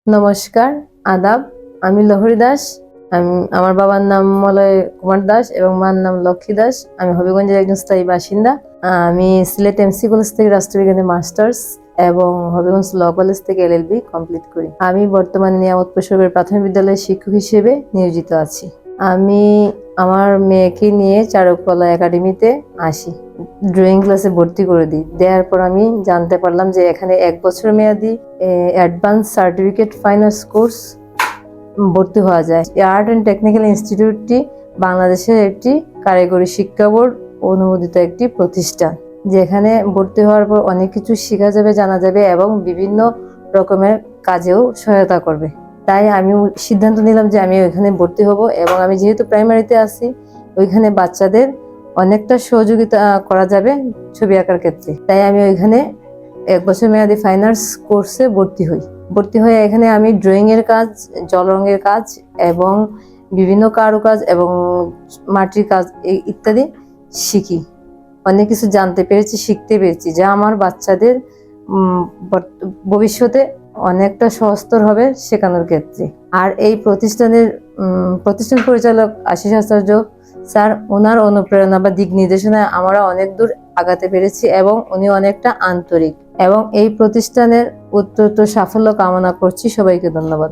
নমস্কার, আদাব। আমি লহরী দাস। আমার বাবার নাম মলয় কুমার দাস এবং মার নাম লক্ষ্মী দাস। আমি হবিগঞ্জের একজন স্থায়ী বাসিন্দা। আমি সিলেট এমসি কলেজ থেকে রাষ্ট্রবিজ্ঞানে মাস্টার্স এবং হবিগঞ্জ ল কলেজ থেকে এলএলবি কমপ্লিট করি। আমি বর্তমানে নিয়ামতপুর সরকারি প্রাথমিক বিদ্যালয়ের শিক্ষক হিসেবে নিয়োজিত আছি। আমি আমার মেয়েকে নিয়ে চারুকলা একাডেমিতে আসি, ড্রয়িং ক্লাসে ভর্তি করে দিই। দেওয়ার পর আমি জানতে পারলাম যে এখানে 1 বছর মেয়াদি অ্যাডভান্স সার্টিফিকেট ফাইন্যান্স কোর্স ভর্তি হওয়া যায়। আর্ট অ্যান্ড টেকনিক্যাল ইনস্টিটিউটটি বাংলাদেশের একটি কারিগরি শিক্ষা বোর্ড অনুমোদিত একটি প্রতিষ্ঠান, যেখানে ভর্তি হওয়ার পর অনেক কিছু শেখা যাবে, জানা যাবে এবং বিভিন্ন রকমের কাজেও সহায়তা করবে। তাই আমি সিদ্ধান্ত নিলাম যে আমি ওইখানে ভর্তি হব। এবং আমি যেহেতু প্রাইমারিতে আছি, ওইখানে বাচ্চাদের অনেকটা সহযোগিতা করা যাবে ছবি আঁকার ক্ষেত্রে। তাই আমি ওইখানে 1 বছর মেয়াদি ফাইন্যান্স কোর্সে ভর্তি হয়ে এখানে আমি ড্রয়িং এর কাজ, জল রঙের কাজ এবং বিভিন্ন কারুকাজ এবং মাটির কাজ ইত্যাদি শিখি। অনেক কিছু জানতে পেরেছি, শিখতে পেরেছি, যা আমার বাচ্চাদের ভবিষ্যতে অনেকটা সহজতর হবে শেখানোর ক্ষেত্রে। আর এই প্রতিষ্ঠান পরিচালক আশিস আচার্য স্যার, ওনার অনুপ্রেরণা বা দিক নির্দেশনায় আমরা অনেক দূর আগাতে পেরেছি এবং উনি অনেকটা আন্তরিক। এবং এই প্রতিষ্ঠানের উত্তরোত্তর সাফল্য কামনা করছি। সবাইকে ধন্যবাদ।